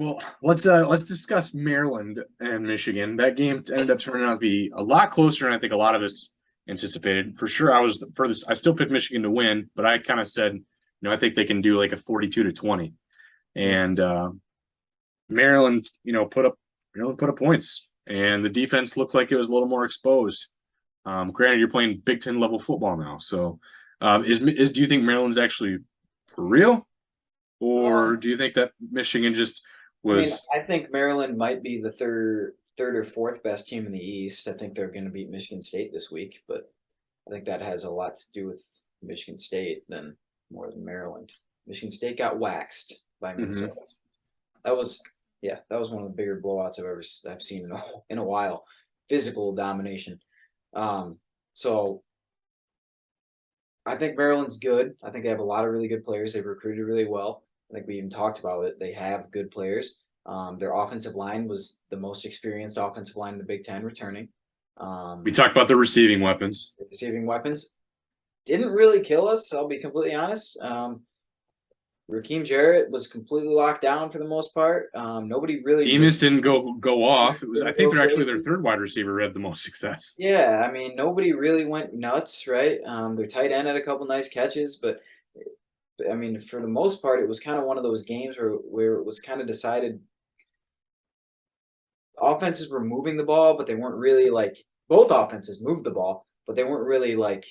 Well, let's discuss Maryland and Michigan. That game ended up turning out to be a lot closer than I think a lot of us anticipated. For sure, I was the furthest. I still picked Michigan to win, but I kind of said, I think they can do like a 42-20. Yeah. And Maryland, put up points, and the defense looked like it was a little more exposed. Granted, you're playing Big Ten level football now, so is do you think Maryland's actually for real, or Um, do you think that Michigan just I mean, was? I think Maryland might be the third or fourth best team in the East. I think they're going to beat Michigan State this week, but I think that has a lot to do with Michigan State than more than Maryland. Michigan State got waxed by Mhm. Minnesota. That was, yeah, that was one of the bigger blowouts I've seen in a while. Physical domination. Um, so I think Maryland's good. I think they have a lot of really good players. They've recruited really well. I think we even talked about it. They have good players. Their offensive line was the most experienced offensive line in the Big Ten returning. We Um, talked about the receiving weapons. Receiving weapons didn't really kill us. I'll be completely honest. Raheem Jarrett was completely locked down for the most part. Nobody really Demas was didn't go off. It was I didn't think go they're actually their crazy. third wide receiver who had the most success. Yeah, I mean nobody really went nuts, right? Their tight end had a couple nice catches, but I mean, for the most part, it was kind of one of those games where it was kind of decided offenses were moving the ball, but they weren't really like both offenses moved the ball, but they weren't really like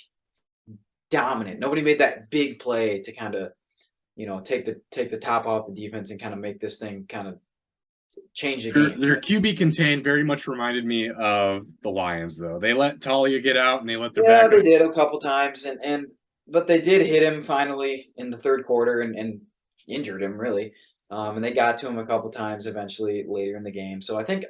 dominant. Nobody made that big play to kind of take the top off the defense and kind of make this thing kind of change the Their, game. their QB contain very much reminded me of the Lions, though. They let Talia get out and they let their Yeah, backup. they did a couple times, and but they did hit him finally in the third quarter and injured him really. And they got to him a couple times eventually later in the game. So I think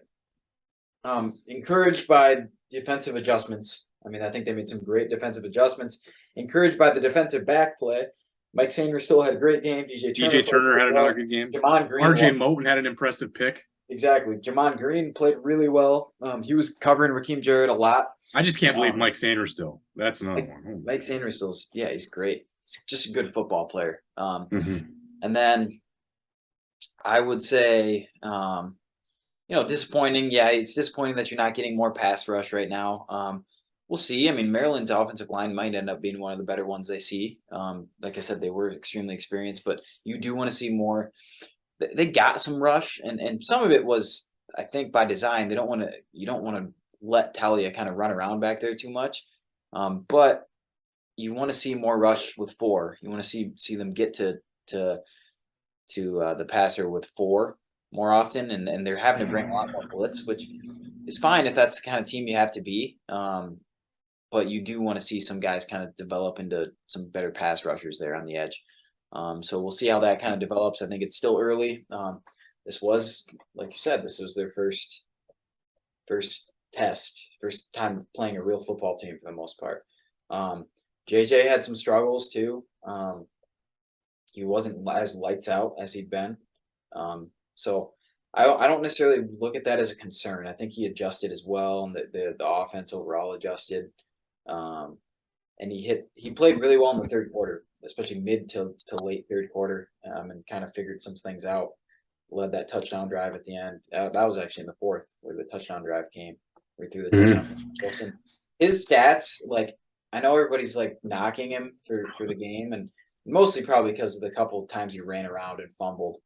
encouraged by defensive adjustments. I mean, I think they made some great defensive adjustments. Encouraged by the defensive back play. Mike Sainer still had a great game. DJ Turner DJ played Turner really had another well. good game. Jamon Green RJ won. Moten had an impressive pick. Exactly. Jamon Green played really well. He was covering Raheem Jarrett a lot. I just can't believe Um, Mike Sanders still. That's another Mike, one. Mike Sainer still's yeah, he's great. He's just a good football player. Mm-hmm. And then I would say, disappointing. Yeah, it's disappointing that you're not getting more pass rush right now. We'll see. I mean, Maryland's offensive line might end up being one of the better ones they see. Like I said, they were extremely experienced, but you do want to see more. They got some rush, and some of it was, I think, by design. They don't want to. You don't want to let Talia kind of run around back there too much, but you want to see more rush with four. You want to see them get to the passer with four more often, and they're having to bring a lot more blitz, which is fine if that's the kind of team you have to be. But you do want to see some guys kind of develop into some better pass rushers there on the edge. So we'll see how that kind of develops. I think it's still early. This was, like you said, this was their first time playing a real football team for the most part. JJ had some struggles too. He wasn't as lights out as he'd been. So I don't necessarily look at that as a concern. I think he adjusted as well, and the offense overall adjusted. Um, and he played really well in the third quarter, especially mid to late third quarter, and kind of figured some things out. Led that touchdown drive at the end. That was actually in the fourth where the touchdown drive came. Where he threw the touchdown. Mm-hmm. Wilson, his stats, like I know everybody's like knocking him for the game, and mostly probably because of the couple of times he ran around and fumbled.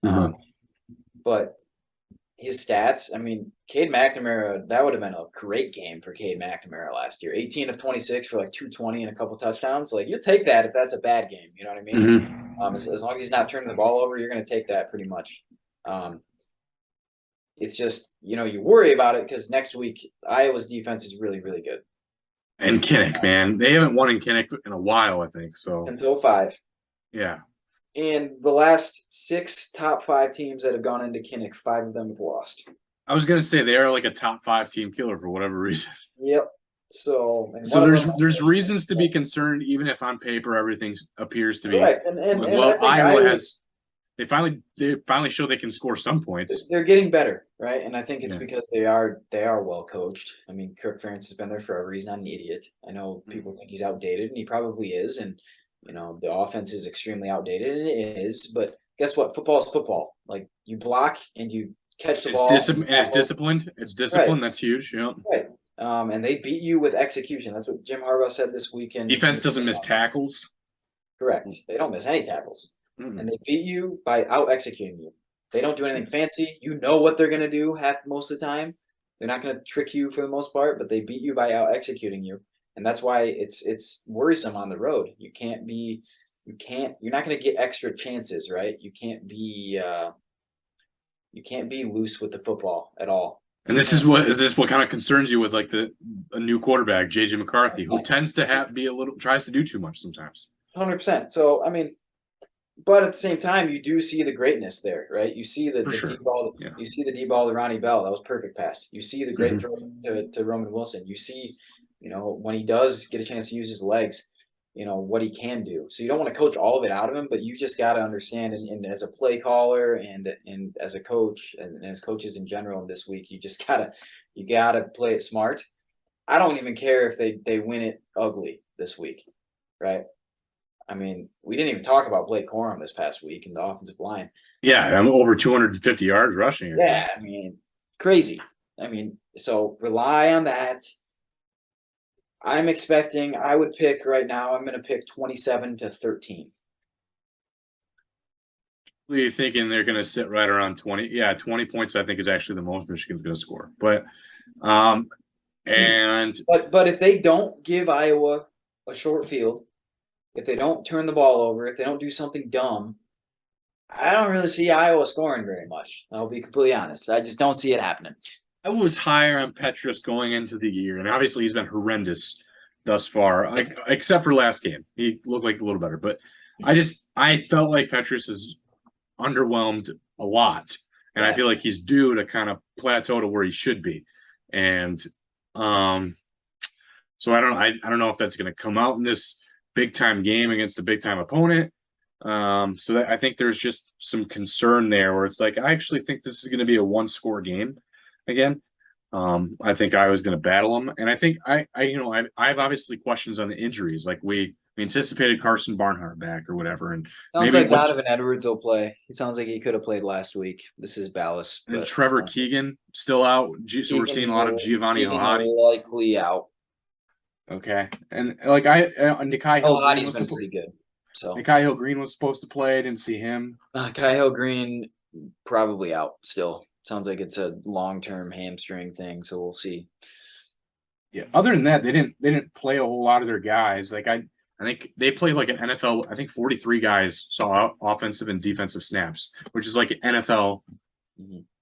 Um, Mm-hmm. but his stats, I mean, Cade McNamara, that would have been a great game for Cade McNamara last year. 18 of 26 for like 220 and a couple touchdowns. Like, you'll take that if that's a bad game. You know what I mean? Mm-hmm. As long as he's not turning the ball over, you're going to take that pretty much. Um, it's just, you worry about it because next week, Iowa's defense is really, really good. And Kinnick, man, they haven't won in Kinnick in a while, I think. So Until five. yeah, And the last six top five teams that have gone into Kinnick, five of them have lost. I was gonna say they are like a top five team killer for whatever reason. Yep. So, and So one of there's them, there's reasons to be concerned, even if on paper everything appears to be correct. And I well. think Iowa Iowa has they finally show they can score some points. they're getting better, right? And I think it's Yeah. because they are well coached. I mean, Kirk Ferentz has been there forever. He's not an idiot. I know people think he's outdated, and he probably is. And the offense is extremely outdated, and it is. But guess what? Football is football. Like you block and you catch the It's ball. discipline. It's disciplined. It's Right, discipline. That's huge. Yeah. right. And they beat you with execution. That's what Jim Harbaugh said this weekend. Defense doesn't miss tackles. Correct. They don't miss any tackles. Mm-mm. And they beat you by out executing you. They don't do anything fancy. You know what they're gonna do most of the time. They're not gonna trick you for the most part, but they beat you by out executing you. And that's why it's worrisome on the road. You're not gonna get extra chances, right? You can't be loose with the football at all. And this what kind of concerns you with like a new quarterback, JJ McCarthy, who tends to tries to do too much sometimes. 100%. So I mean, but at the same time, you do see the greatness there, right? You see the sure. deep ball. Yeah. You see the deep ball to Ronnie Bell. That was perfect pass. You see the great Mm-hmm. throw to Roman Wilson. You see, when he does get a chance to use his legs, what he can do. So you don't want to coach all of it out of him, but you just got to understand, and as a play caller and as a coach and as coaches in general this week, you gotta play it smart. I don't even care if they win it ugly this week, right? I mean, we didn't even talk about Blake Corum this past week in the offensive line. Yeah, I'm over 250 yards rushing. Yeah, I mean, crazy. I mean, so rely on that. I would pick right now, I'm going to pick 27-13. Are you thinking they're going to sit right around 20? Yeah, 20 points I think is actually the most Michigan's going to score. But but if they don't give Iowa a short field, if they don't turn the ball over, if they don't do something dumb, I don't really see Iowa scoring very much. I'll be completely honest. I just don't see it happening. I was higher on Petrus going into the year, and obviously he's been horrendous thus far, except for last game. He looked like a little better, but I felt like Petrus is underwhelmed a lot, and I feel like he's due to kind of plateau to where he should be, and so I don't know if that's going to come out in this big time game against a big time opponent. So that I think there's just some concern there where it's like I actually think this is going to be a one score game again. I think I was going to battle them, and I think I have obviously questions on the injuries. Like we anticipated Carson Barnhart back or whatever, and sounds like Donovan Edwards will play. He sounds like he could have played last week. This is Ballas. And Trevor Keegan still out, so we're seeing a lot of Giovanni Ohadi likely out. Okay, and like Nikai Hill Green was been pretty good. So Nikai Hill Green was supposed to play. I didn't see him. Nikai Hill Green probably out still. Sounds like it's a long-term hamstring thing, so we'll see. Yeah. Other than that, they didn't play a whole lot of their guys. Like I think they played like an NFL. I think 43 guys saw offensive and defensive snaps, which is like an NFL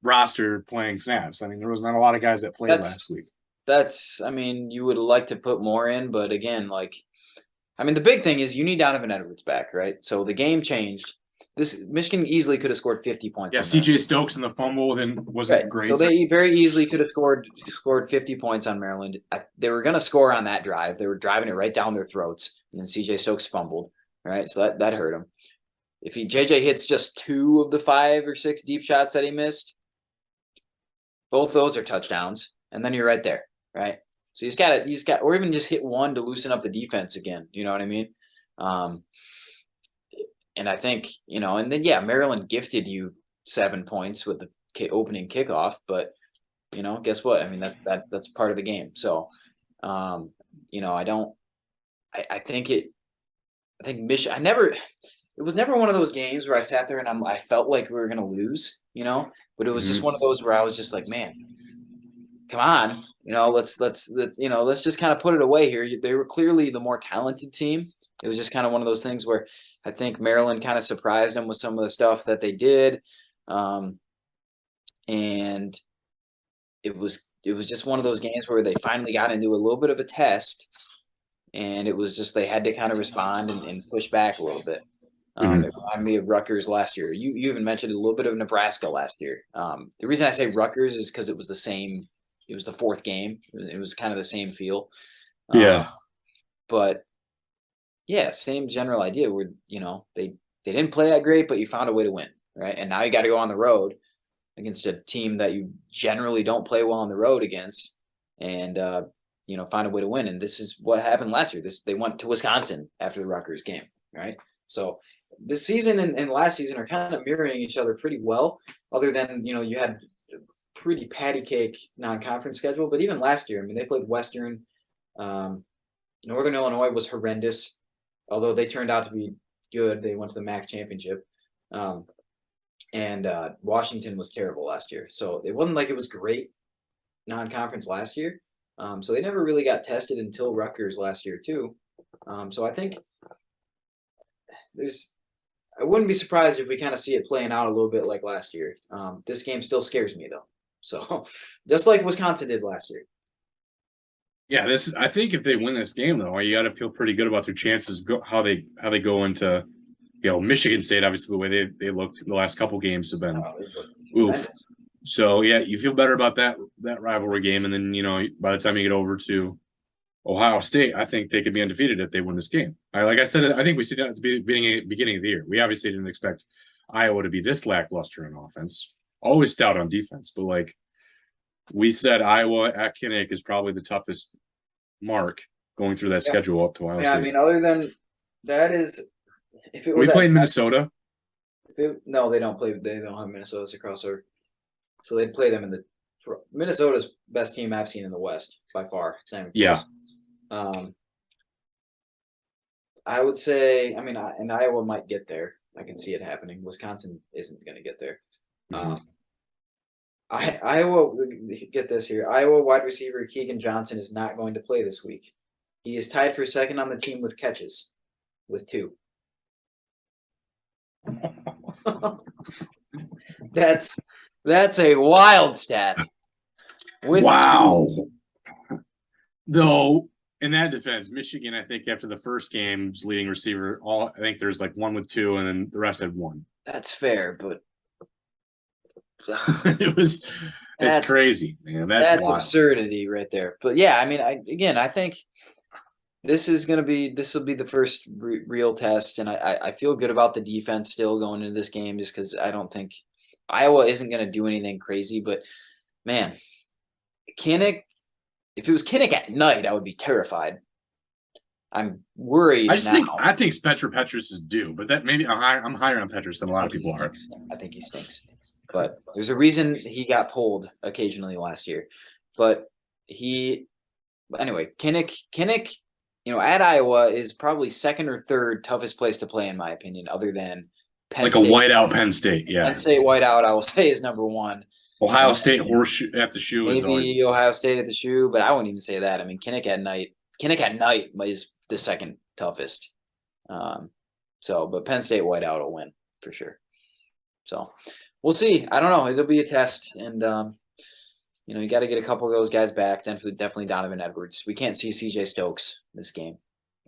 roster playing snaps. I mean, there was not a lot of guys that played last week. You would like to put more in, but again, the big thing is you need Donovan Edwards back, right? So the game changed. Michigan easily could have scored 50 points. Yeah, CJ Stokes in the fumble then wasn't great. So they very easily could have scored 50 points on Maryland. They were going to score on that drive. They were driving it right down their throats, and then CJ Stokes fumbled. Right, so that hurt him. If JJ hits just 2 of the 5 or 6 deep shots that he missed, both those are touchdowns, and then you're right there, right? So you just got, or even just hit 1 to loosen up the defense again. You know what I mean? And I think, and then, Maryland gifted you 7 points with the opening kickoff, but, guess what? I mean, that's part of the game. So, I think it was never one of those games where I sat there and I felt like we were going to lose, but it was just one of those where I was just like, man, come on, let's just kind of put it away here. They were clearly the more talented team. It was just kind of one of those things where I think Maryland kind of surprised them with some of the stuff that they did. And it was just one of those games where they finally got into a little bit of a test, and it was just they had to kind of respond and push back a little bit. It reminded me of Rutgers last year. You even mentioned a little bit of Nebraska last year. The reason I say Rutgers is because it was the same. It was the 4th game. It was kind of the same feel. But yeah, same general idea where, they didn't play that great, but you found a way to win, right? And now you got to go on the road against a team that you generally don't play well on the road against and, find a way to win. And this is what happened last year. They went to Wisconsin after the Rutgers game, right? So this season and last season are kind of mirroring each other pretty well, other than, you had pretty patty cake non-conference schedule. But even last year, I mean, they played Western. Northern Illinois was horrendous, although they turned out to be good. They went to the MAC championship. And Washington was terrible last year. So it wasn't like it was great non-conference last year. So they never really got tested until Rutgers last year too. So I think I wouldn't be surprised if we kind of see it playing out a little bit like last year. This game still scares me though. So just like Wisconsin did last year. Yeah, I think if they win this game though, you got to feel pretty good about their chances. How they go into, Michigan State. Obviously, the way they looked in the last couple games have been oof. So yeah, you feel better about that rivalry game, and then by the time you get over to Ohio State, I think they could be undefeated if they win this game. Like I said, I think we said at the beginning of the year, we obviously didn't expect Iowa to be this lackluster in offense. Always stout on defense, but like we said, Iowa at Kinnick is probably the toughest mark going through that schedule up to Ohio State. I mean, other than that is, if it was we played Minnesota. No, they don't play. They don't have Minnesota as a crossover, so they'd play them in Minnesota's best team I've seen in the West by far. Yeah. I would say, I mean, and Iowa might get there. I can see it happening. Wisconsin isn't going to get there. Iowa, get this here. Iowa wide receiver Keegan Johnson is not going to play this week. He is tied for second on the team with catches, with 2. That's a wild stat. Wow. Though in that defense, Michigan, I think after the first game's leading receiver, I think there's like 1 with 2, and then the rest had 1. That's fair, but it's crazy, man. That's wild. Absurdity right there. But yeah, I mean, I think this will be the first real test, and I feel good about the defense still going into this game, just because I don't think Iowa isn't going to do anything crazy. But man, Kinnick, if it was Kinnick at night, I would be terrified. I'm worried. I think Spencer Petras is due, but that maybe I'm higher on Petras than a lot of people are. I think he stinks, but there's a reason he got pulled occasionally last year. But anyway, Kinnick, at Iowa is probably second or third toughest place to play in my opinion, other than Penn State. A whiteout Penn State, yeah. Penn State whiteout, I will say, is number 1. Ohio State horseshoe at the shoe maybe is always... Ohio State at the shoe, but I wouldn't even say that. I mean, Kinnick at night is the second toughest. But Penn State whiteout will win for sure. So we'll see. I don't know. It'll be a test, and you got to get a couple of those guys back. Definitely Donovan Edwards. We can't see CJ Stokes this game,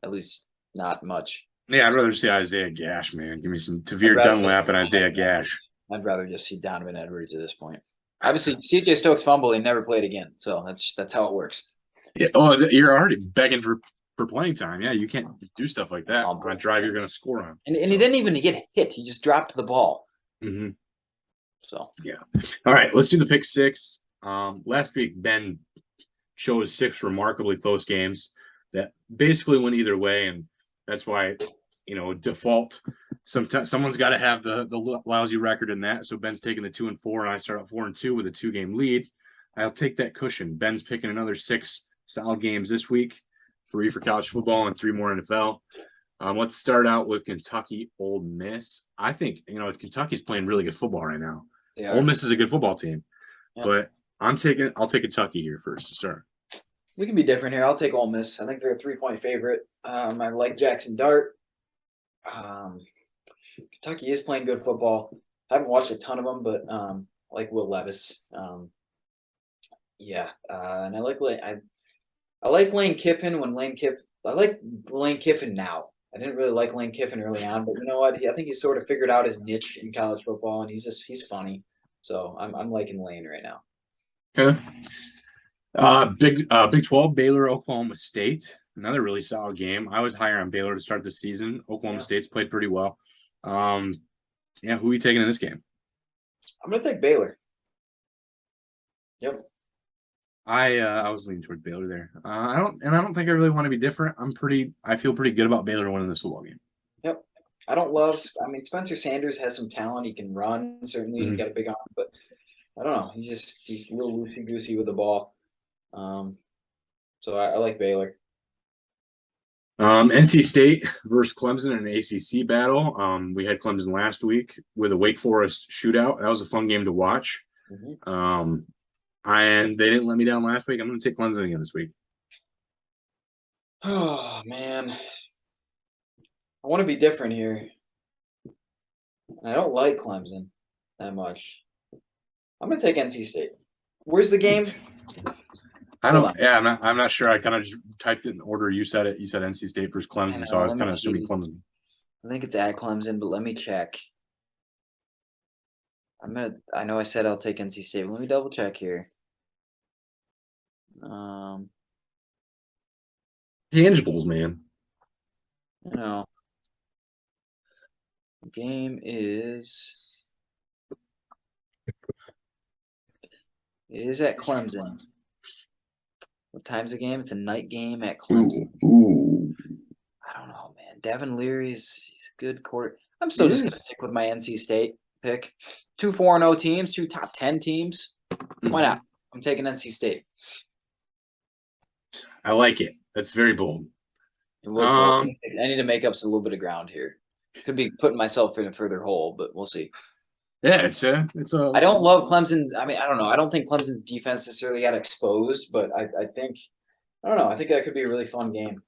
at least not much. Yeah, I'd rather see Isaiah Gash, man. Give me some Tavir Dunlap and Isaiah Gash. I'd rather just see Donovan Edwards at this point. Obviously, CJ Stokes fumbled and never played again, so that's how it works. Yeah, you're already begging for playing time. Yeah, you can't do stuff like that on a drive you're going to score on. And he didn't even get hit. He just dropped the ball. Mm-hmm. So yeah. All right, let's do the pick 6. Last week, Ben chose 6 remarkably close games that basically went either way, and that's why default. Someone's got to have the lousy record in that. So Ben's taking the 2 and 4, and I start at 4 and 2 with a 2-game lead. I'll take that cushion. Ben's picking another 6 solid games this week, 3 for college football and 3 more NFL. Let's start out with Kentucky Ole Miss. I think Kentucky's playing really good football right now. Ole Miss is a good football team, but I'll take Kentucky here first to start. We can be different here. I'll take Ole Miss. I think they're a 3-point favorite. I like Jackson Dart. Kentucky is playing good football. I haven't watched a ton of them, but I like Will Levis. And I like Lane Kiffin I like Lane Kiffin now. I didn't really like Lane Kiffin early on, but you know what? I think he's sort of figured out his niche in college football, and he's funny. So I'm liking Lane right now. Okay. Big 12, Baylor, Oklahoma State. Another really solid game. I was higher on Baylor to start the season. Oklahoma State's played pretty well. Who are you taking in this game? I'm going to take Baylor. Yep. I was leaning toward Baylor there. I don't think I really want to be different. I feel pretty good about Baylor winning this football game. Yep. I don't love. I mean, Spencer Sanders has some talent. He can run. Certainly, he's Mhm. got a big arm, but I don't know. He's a little loosey goosey with the ball. So I like Baylor. NC State versus Clemson in an ACC battle. We had Clemson last week with a Wake Forest shootout. That was a fun game to watch. Mm-hmm. And they didn't let me down last week. I'm going to take Clemson again this week. Oh man, I want to be different here. And I don't like Clemson that much. I'm gonna take NC State. Where's the game? I Hold don't. on. Yeah, I'm not sure. I kind of just typed it in order. You said it. You said NC State versus I Clemson, so know. I was Let kind me of assuming see. Clemson. I think it's at Clemson, but let me check. I know I said I'll take NC State, but let me double check here. Tangibles, man. You know, the game is it is at Clemson. What time's the game? It's a night game at Clemson. Ooh. I don't know, man. Devin Leary's he's a good court. I'm still He just gonna is. stick with my NC State pick. 2 4-0 teams, 2 top 10 teams. Why not? I'm taking NC State. I like it. That's very bold. It was bold. I need to make up a little bit of ground here. Could be putting myself in a further hole, but we'll see. Yeah, it's a. I don't love Clemson's. I mean, I don't know. I don't think Clemson's defense necessarily got exposed, but I think I don't know. I think that could be a really fun game.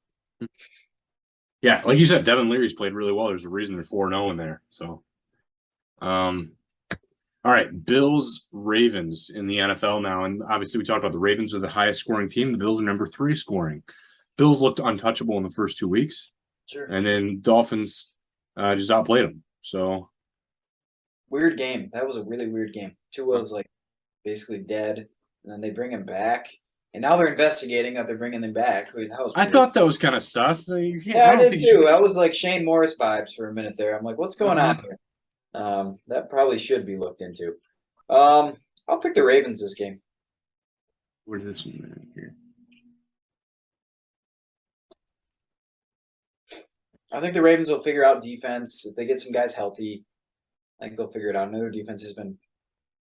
Yeah, like you said, Devin Leary's played really well. There's a reason they're 4-0 in there. So, all right, Bills Ravens in the NFL now, and obviously we talked about the Ravens are the highest scoring team. The Bills are number 3 scoring. Bills looked untouchable in the first 2 weeks, Sure. and then Dolphins just outplayed them. So Weird game. That was a really weird game. Tua was like basically dead, and then they bring him back, and now they're investigating that they're bringing him back. That was I weird. thought that was kind of sus. Yeah, I did too. That was like Shane Morris vibes for a minute there. I'm like, what's going on here? That probably should be looked into. I'll pick the Ravens this game. Where's this one here? I think the Ravens will figure out defense if they get some guys healthy. I think they'll figure it out. I know their defense has been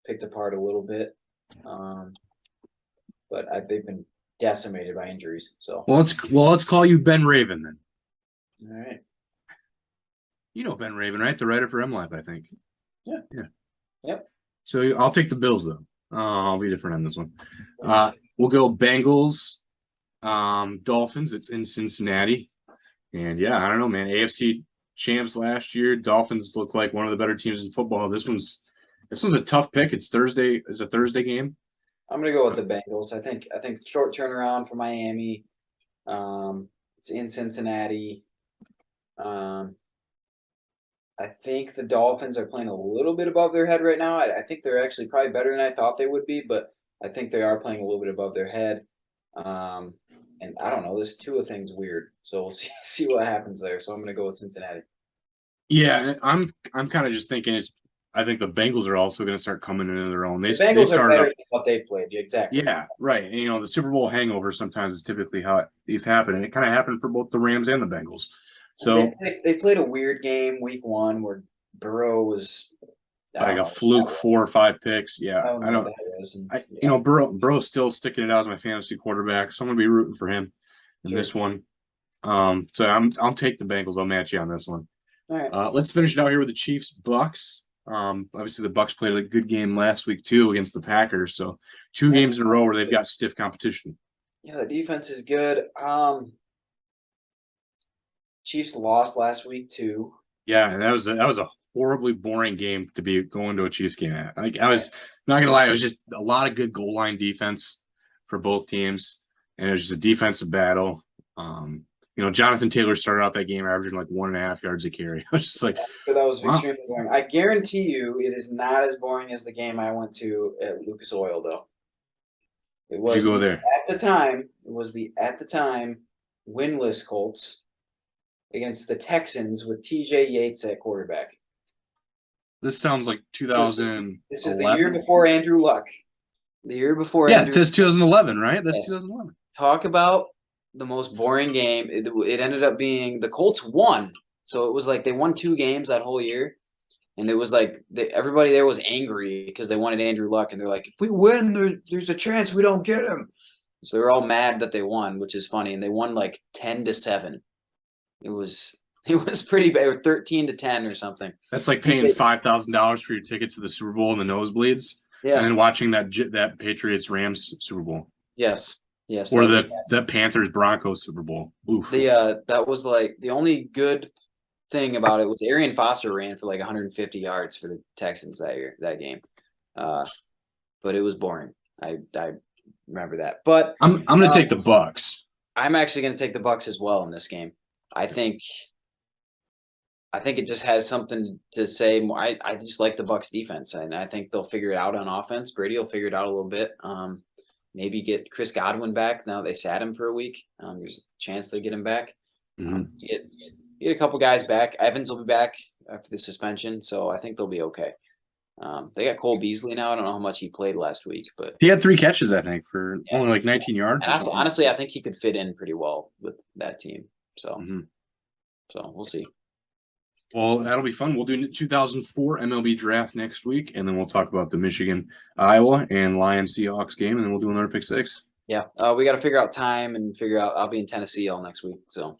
picked apart a little bit, but they've been decimated by injuries. So let's call you Ben Raven then. all right. You know Ben Raven, right? The writer for MLive, I think. Yeah. Yep. So I'll take the Bills though. I'll be different on this one. We'll go Bengals, Dolphins. It's in Cincinnati, and yeah, I don't know, man. AFC champs last year. Dolphins look like one of the better teams in football. This one's a tough pick. It's Thursday. It's a Thursday game. I'm gonna go with the Bengals. I think short turnaround for Miami. It's in Cincinnati. I think the Dolphins are playing a little bit above their head right now. I think they're actually probably better than I thought they would be, but I think they are playing a little bit above their head. And I don't know, this Tua thing's weird. So we'll see what happens there. So I'm gonna go with Cincinnati. Yeah, I'm kind of just thinking I think the Bengals are also going to start coming into their own. The Bengals are better than what they've played. Exactly. Yeah, right. And, the Super Bowl hangover sometimes is typically how these happen, and it kind of happened for both the Rams and the Bengals. So they played a weird game week 1 where Burrow was like a fluke 4 or 5 picks. Yeah, I don't. Burrow's still sticking it out as my fantasy quarterback, so I'm going to be rooting for him in this one. So I'll take the Bengals. I'll match you on this one. All right. Let's finish it out here with the Chiefs Bucks. Obviously the Bucks played a good game last week too against the Packers. So 2 games in a row where they've got stiff competition. Yeah, the defense is good. Chiefs lost last week too. Yeah, and that was a horribly boring game to be going to a Chiefs game at. I was not gonna lie, it was just a lot of good goal line defense for both teams, and it was just a defensive battle. Jonathan Taylor started out that game averaging like 1.5 yards a carry. I was just like, that was extremely boring. I guarantee you, it is not as boring as the game I went to at Lucas Oil, though. It was. Did you go there at the time? It was the winless Colts against the Texans with T.J. Yates at quarterback. This sounds like 2000. This is the year before Andrew Luck. The year before. Yeah, it says 2011, right? That's 2011. Talk about the most boring game. It ended up being the Colts won, So it was like they won 2 games that whole year. And it was like everybody there was angry because they wanted Andrew Luck. And they're like, if we win, there's a chance we don't get him. So they were all mad that they won, which is funny. And they won like 10-7. It was pretty bad, or 13-10 or something. That's like paying $5,000 for your ticket to the Super Bowl in the nosebleeds, and then watching that Patriots Rams Super Bowl. Yes. Or the Panthers Broncos Super Bowl. Oof. That was like the only good thing about it was Arian Foster ran for like 150 yards for the Texans that game. But it was boring. I remember that. But I'm going to take the Bucks. I'm actually going to take the Bucks as well in this game. I think it just has something to say. I just like the Bucks defense, and I think they'll figure it out on offense. Brady will figure it out a little bit. Maybe get Chris Godwin back. Now they sat him for a week. There's a chance they get him back. Get a couple guys back. Evans will be back after the suspension, so I think they'll be okay. They got Cole Beasley now. I don't know how much he played last week, but he had 3 catches, I think, for only like 19 yards. And honestly, I think he could fit in pretty well with that team. So, so we'll see. Well, that'll be fun. We'll do 2004 MLB draft next week, and then we'll talk about the Michigan, Iowa, and Lions Seahawks game, and then we'll do another pick 6. Yeah, we got to figure out time and figure out. I'll be in Tennessee all next week, so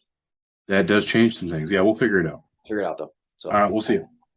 that does change some things. Yeah, we'll figure it out. Figure it out though. So all right, we'll see you.